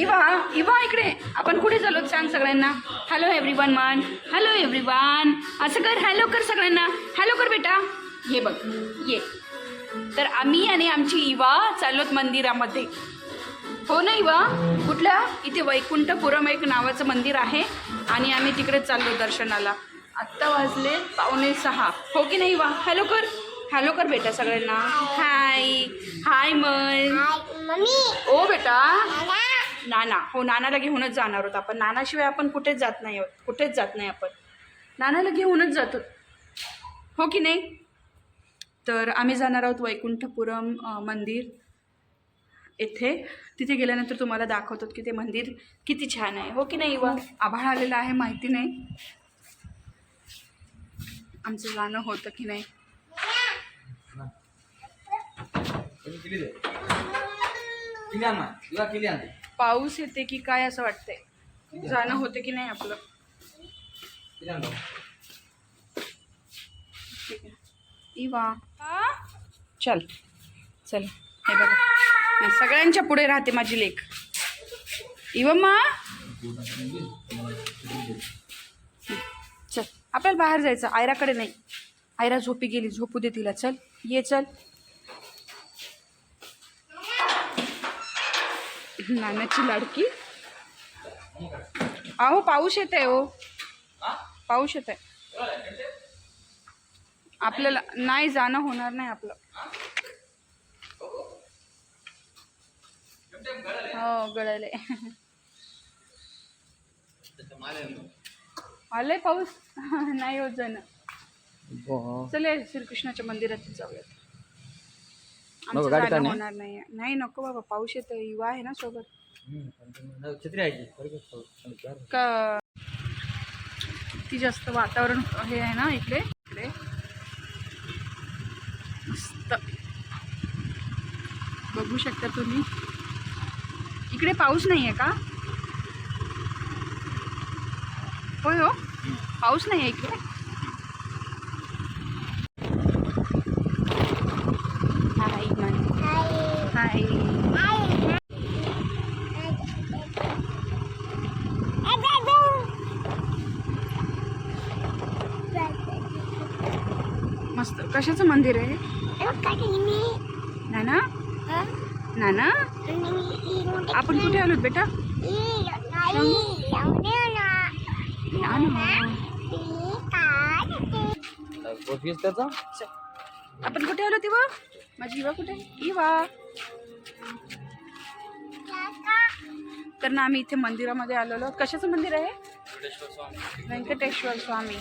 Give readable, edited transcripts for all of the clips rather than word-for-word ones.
इवा इवा इकडे आपण कुठे चाललो सांग सगळ्यांना. हॅलो एव्हरीवन मान, हॅलो एव्हरीवन असं कर, हॅलो कर सगळ्यांना, हॅलो कर बेटा. ये बघ ये. तर आम्ही आणि आमची इवा चाललोत मंदिरामध्ये. हो ना इवा? कुठल्या? इथे वैकुंठपुरम एक नावाचं मंदिर आहे आणि आम्ही तिकडे चाललो दर्शनाला. आत्ता वाजले 5:45. हो की नाही इवा? हॅलो कर, हॅलो कर बेटा सगळ्यांना. हाय हाय मम्मी ओ बेटा. नाना, हो नानाला घेऊनच जाणार आहोत आपण. नानाशिवाय आपण कुठेच जात नाही आहोत, कुठेच जात नाही आपण. नानाला घेऊनच जातो, हो की नाही? तर आम्ही जाणार आहोत वैकुंठपुरम मंदिर येथे. तिथे गेल्यानंतर तुम्हाला दाखवतात की ते मंदिर किती छान आहे, हो की नाही व? आभाळ आलेलं आहे माहिती नाही आमचं जाणं होतं की नाही. पाऊस येते की काय असं वाटतंय. जाणं होतं की नाही आपलं. ठीक आहे इवा चल चल. हे बघा सगळ्यांच्या पुढे राहते माझी लेक इवा मा. चल आपल्याला बाहेर जायचं. आयराकडे नाही, आयरा झोपी गेली, झोपू दे तिला. चल ये चल. नानाची लाडकी. अहो पाऊस येत आहे हो, पाऊस येत आहे. आपल्याला नाही जाणं होणार नाही आपलं. हो गळाले. आलंय पाऊस. नाही होत जाणं. चले श्रीकृष्णाच्या मंदिरात जाऊयात. आमचं जाणं होणार नाही. नाही नको बाबा, पाऊस येतो. युवा आहे ना सोबत. का किती जास्त वातावरण हे आहे ना इकडे. इकडे मस्त बघू शकता तुम्ही. इकडे पाऊस नाही आहे का? होय हो, पाऊस नाही आहे इकडे. हाय हाय. मस्त. कशाचं मंदिर आहे? नाना नाना आपण कुठे आलोत बेटा? आपण कुठे आलो इवा? माझी इवा कुठे? इवा. तर ना आम्ही इथे मंदिरामध्ये आलेलो. कशाचं मंदिर आहे? व्यंकटेश्वर स्वामी.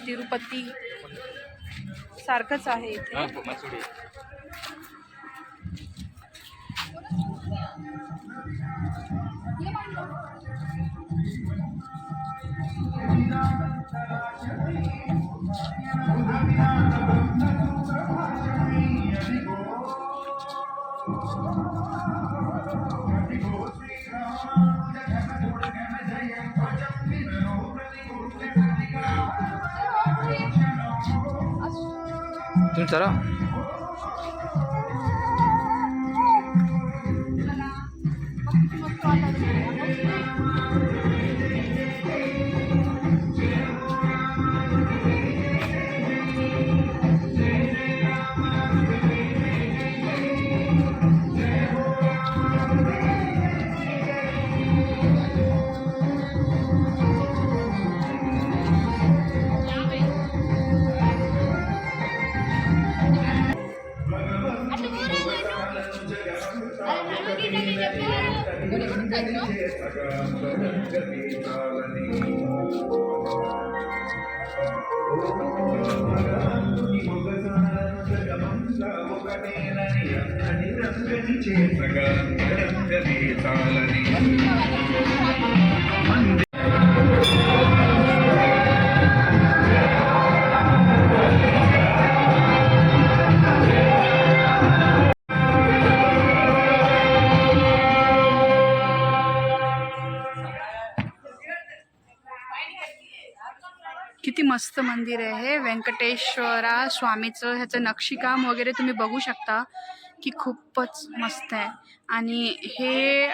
तिरुपती सारखंच आहे इथे. तुम्ही चला. किती मस्त मंदिर आहे हे व्यंकटेश्वरा स्वामीचं. ह्याचं नक्षीकाम वगैरे तुम्ही बघू शकता. की खूपच मस्त आहे. आणि हे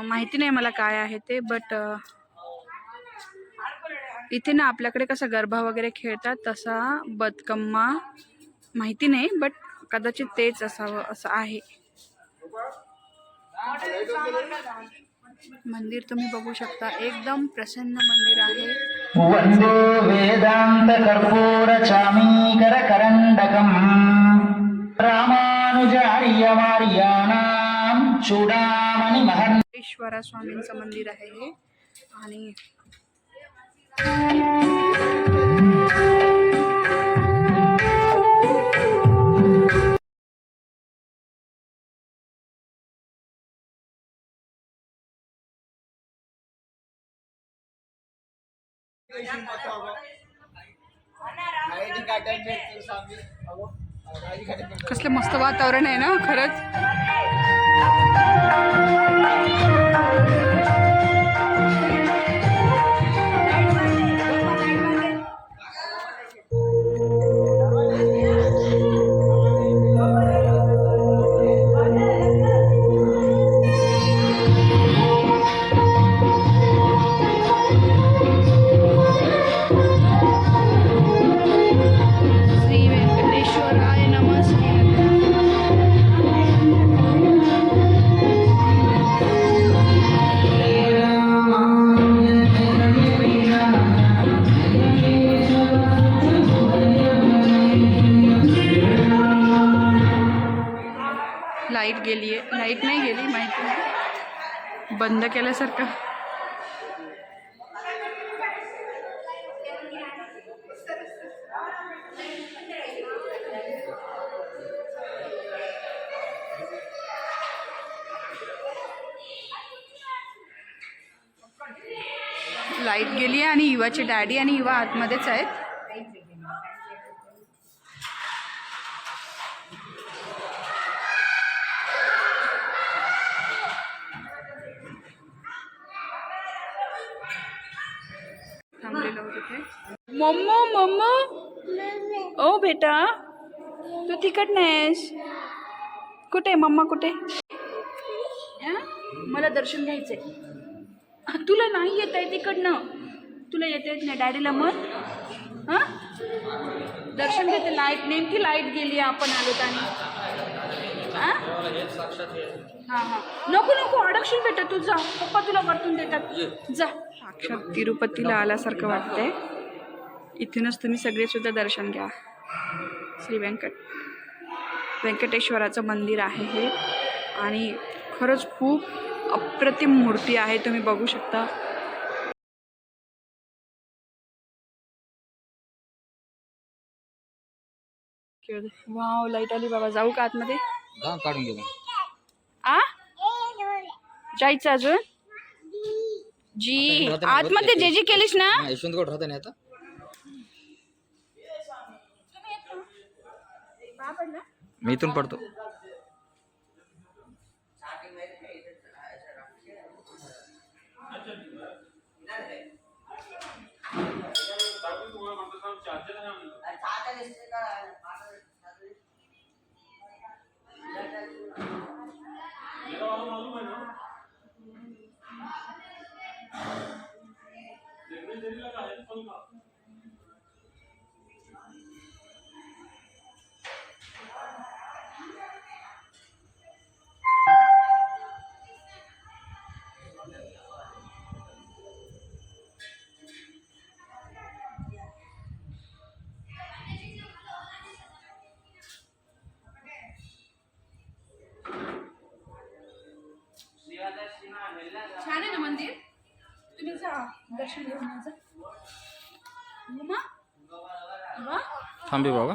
माहिती नाही मला काय आहे ते, बट इथे ना आपल्याकडे कसा गरबा वगैरे खेळतात तसा बदकम्मा माहिती नाही, बट कदाचित तेच असावं असं आहे. मंदिर तुम्ही बघू शकता, एकदम प्रसन्न मंदिर आहे. वंदे वेदांत कर्पूर चामीकर करंडकम रामानुजार्यमार्याणां चूडामणि महन् ईश्वरा स्वामींचं मंदिर आहे हे. आणि कसलं मस्त वातावरण आहे ना खरंच. श्री व्यंकटेश्वराय नमः. श्री लाईट गेली आहे, लाईट नाही गेली माहिती नाही, बंद केल्यासारखं. लाईट गेली आहे आणि युवाचे डॅडी आणि युवा आतमध्येच आहेत. थांबलेलो तिथे. मम्मा मम्मा, ओ बेटा तू तिकट नाहीस, कुठे मम्मा कुठे? मला दर्शन घ्यायचंय. तुला नाही येत आहे तिकडनं, तुला येत येत नाही डॅडीला मग. हां दर्शन घेते. लाईट नेमकी लाईट गेली आहे, आपण आलो आणि हां हां नको नको अडकशील बेटा, तू जा, पप्पा तुला वरतून देतात, जा. साक्षात तिरुपतीला आल्यासारखं वाटतंय. इथूनच तुम्ही सगळे सुद्धा दर्शन घ्या. श्री व्यंकटेश्वराचं मंदिर आहे हे. आणि खरंच खूप अप्रतिम मूर्ती आहे, तुम्ही बघू शकता. वाव लाईट आली बाबा. जाऊ का आतमध्ये? काढून घे. आ जायचं अजून जी आतमध्ये जे जी केलीस ना. यशवंतगड राहता नाही आता. मी इथून पडतो. छान आहे ना मंदिर, तुम्ही जा दर्शन घेऊन जा. थांबे बाबा,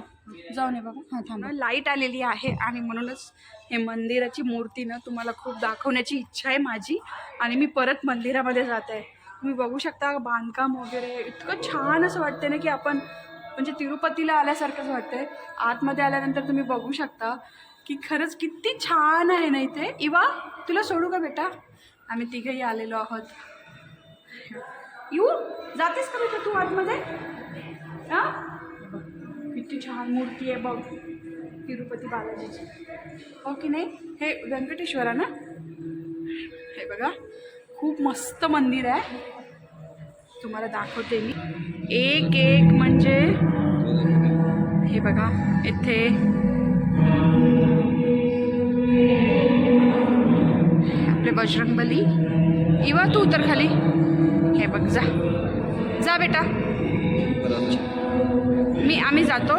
जाऊन ये बाबा. हां थांबा. लाईट आलेली आहे आणि म्हणूनच हे मंदिराची मूर्ती ना तुम्हाला खूप दाखवण्याची इच्छा आहे माझी. आणि मी परत मंदिरामध्ये जात आहे. तुम्ही बघू शकता बांधकाम वगैरे इतकं छान असं वाटतं ना की आपण म्हणजे तिरुपतीला आल्यासारखंच वाटतंय. आतमध्ये आल्यानंतर तुम्ही बघू शकता की खरंच किती छान आहे ना इथे. इवा तुला सोडू का बेटा? आम्ही तिघेही आलेलो आहोत. येऊ जातेस का बेटा तू आतमध्ये? हां किती छान मूर्ती आहे बघ. तिरुपती बालाजीची, हो की नाही? हे व्यंकटेश्वरा ना, हे बघा खूप मस्त मंदिर आहे, तुम्हाला दाखवते मी. एक एक म्हणजे हे बघा इथे आपले बजरंगबली. इवा तू उतर खाली, हे बघ जा जा बेटा. आम्ही जातो,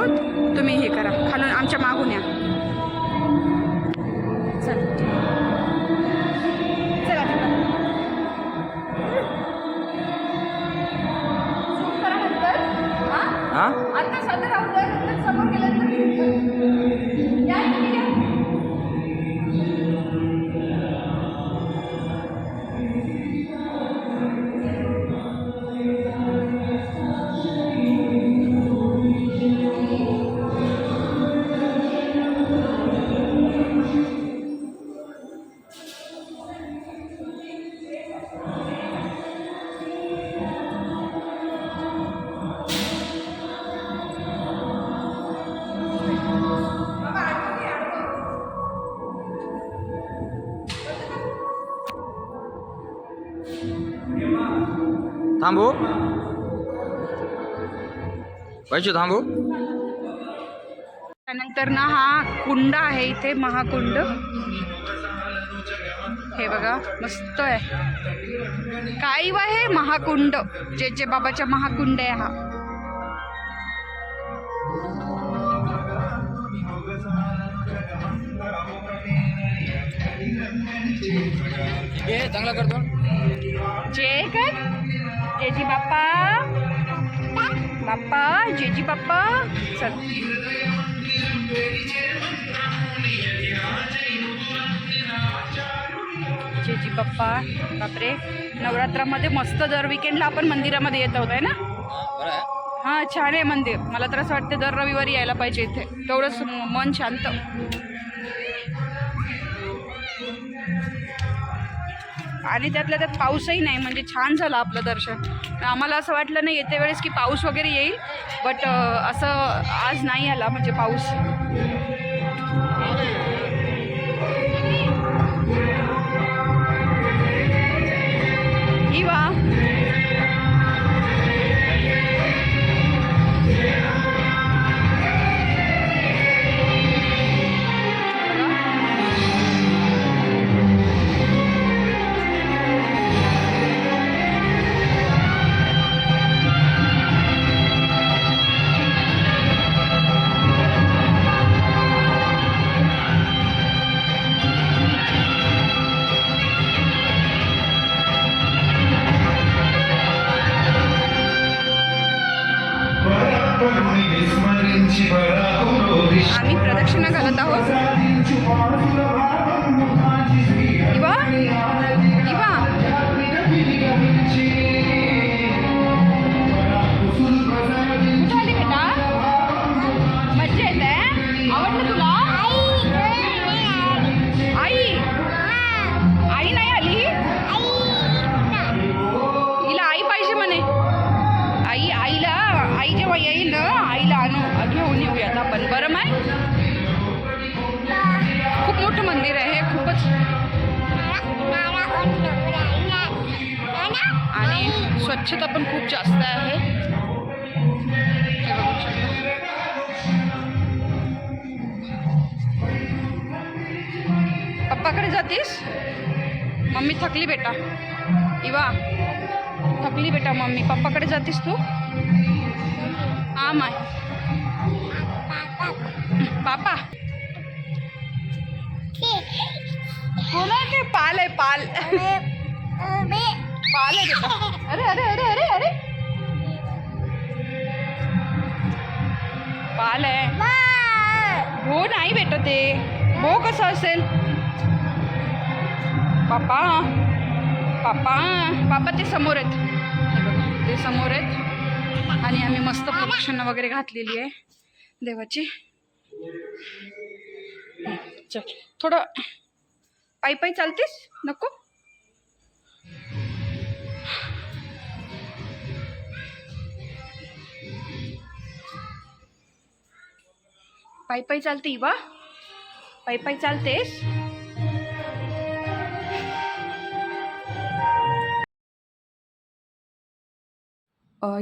तुम्ही हे करा खालून आमच्या मागून या. चल चला आता साधं राहून द्या, नंतर समोर गेल्यानंतर या तुम्ही या. थांबू वैशू, थांबू. त्यानंतर ना हा कुंड आहे इथे, महाकुंड. हे बघा मस्त आहे. काय आहे महाकुंड, जे बाबाचा महाकुंड आहे हा. चांगला करतो. जय काय जेजी बाप्पा, बाप्पा जेजी बाप्पा. चल जेजी बाप्पा. बापरे, नवरात्रामध्ये मस्त दर विकेंडला आपण मंदिरामध्ये येत आहोत आहे ना. हां छान आहे मंदिर. मला तर असं वाटतं दर रविवारी यायला पाहिजे इथे, तेवढंच मन शांत. आणि त्यातल्या त्यात पाऊसही नाही, म्हणजे छान झालं आपलं दर्शन. आम्हाला असं वाटलं नाही येते वेळेस की पाऊस वगैरे येईल, बट असं आज नाही आला म्हणजे पाऊस. इवा आम्ही प्रदक्षिणा घालत आहोत. इवा इवा कुठं आली बेटा? मज्जा येते, आवडलं तुला? आई आई नाही आली, हिला आई पाहिजे म्हणे. आई जेव्हा येईल ना आईला घेऊन येऊयात आपण. बरं माय, खूप मोठं मंदिर आहे हे, खूपच. आणि स्वच्छता पण खूप जास्त आहे. पप्पाकडे जातीस? मम्मी थकली बेटा. इवा थकली बेटा मम्मी, पप्पाकडे जातीस तू? हां माय. पापा कोण आहे ते? पाल आहे पाल. पाल आहे बेटा. अरे अरे अरे अरे अरे पाल आहे. हो नाही बेटा, ते हो कसं असेल? पापा पापा पापा ते समोर आहेत, हे बघा ते समोर आहेत. आणि आम्ही मस्त प्रदक्षिणा वगैरे घातलेली आहे देवाची. चल थोडं पायी पायी चालतेस? नको. पायी पायी चालते इवा, पायी पायी चालतेस.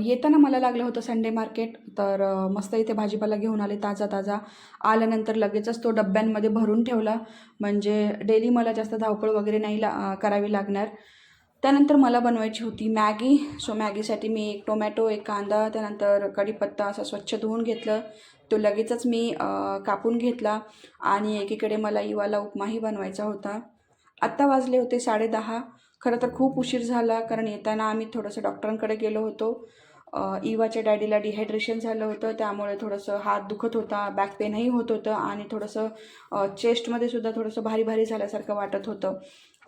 येताना मला लागलं होतं संडे मार्केट, तर मस्त इथे भाजीपाला घेऊन आले ताजा ताजा. आल्यानंतर लगेचच तो डब्यांमध्ये भरून ठेवला, म्हणजे डेली मला जास्त धावपळ वगैरे नाही करावी लागणार. त्यानंतर मला बनवायची होती मॅगी. सो मॅगीसाठी मी एक टोमॅटो, एक कांदा, त्यानंतर कढीपत्ता असं स्वच्छ धुवून घेतलं. तो लगेचच मी कापून घेतला आणि एकीकडे मला इवाला उपमाही बनवायचा होता. आत्ता वाजले होते 10:30. खरं तर खूप उशीर झाला, कारण येताना आम्ही थोडंसं डॉक्टरांकडे गेलो होतो. इवाच्या डॅडीला डिहायड्रेशन झालं होतं, त्यामुळे थोडंसं हात दुखत होता, बॅक पेनही होत होतं आणि थोडंसं चेस्टमध्ये सुद्धा थोडंसं भारी भारी झाल्यासारखं वाटत होतं.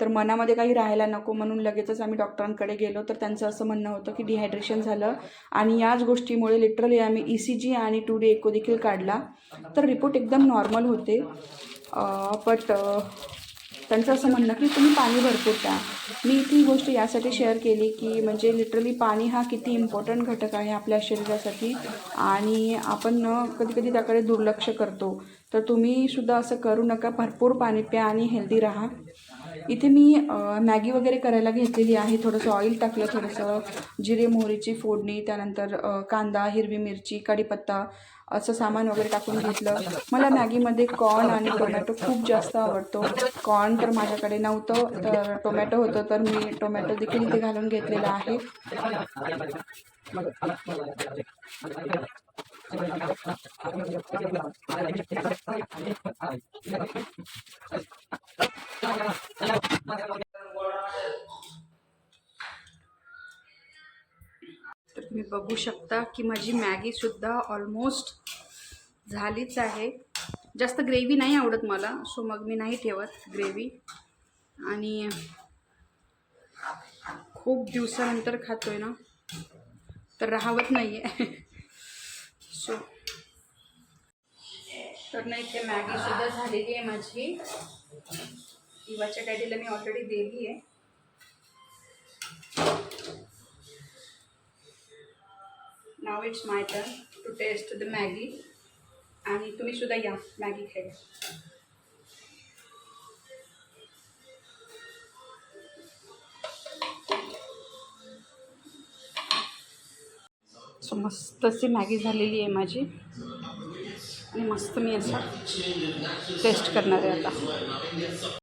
तर मनामध्ये काही राहायला नको म्हणून लगेचच आम्ही डॉक्टरांकडे गेलो. तर त्यांचं असं म्हणणं होतं की डिहायड्रेशन झालं आणि याच गोष्टीमुळे लिटरली आम्ही ECG आणि 2D एको देखील काढला. तर रिपोर्ट एकदम नॉर्मल होते. बट त्यांचं असं म्हणणं की तुम्ही पाणी भरपूर प्या. मी ती गोष्ट यासाठी शेअर केली की म्हणजे लिटरली पाणी हा किती इम्पॉर्टंट घटक आहे आपल्या शरीरासाठी आणि आपण कधी कधी त्याकडे दुर्लक्ष करतो. तर तुम्हीसुद्धा असं करू नका, भरपूर पाणी प्या आणि हेल्दी राहा. इथे मी मॅगी वगैरे करायला घेतलेली आहे. थोडंसं ऑइल टाकलं, थोडंसं जिरे मोहरीची फोडणी, त्यानंतर कांदा, हिरवी मिरची, कढीपत्ता असं सामान वगैरे टाकून घेतलं. मला मॅगीमध्ये कॉर्न आणि टोमॅटो खूप जास्त आवडतो. कॉर्न तर माझ्याकडे नव्हतं, तर टोमॅटो होतं, तर मी टोमॅटो देखील इथे घालून घेतलेला आहे. तर तुम्ही बघू शकता की माझी मॅगीसुद्धा ऑलमोस्ट झालीच आहे. जास्त ग्रेव्ही नाही आवडत मला, सो मग मी नाही ठेवत ग्रेव्ही. आणि खूप दिवसानंतर खातोय ना, तर राहवत नाही आहे. सो तर नाही, इथे मॅगीसुद्धा झालेली आहे माझी. इवाच्या डॅडीला मी ऑलरेडी दिली आहे. नाव it's my turn to test the Maggi. आणि तुम्ही सुद्धा या मॅगी खायला. सो मस्त अशी मॅगी झालेली आहे माझी आणि मस्त मी असं टेस्ट करणार आहे आता.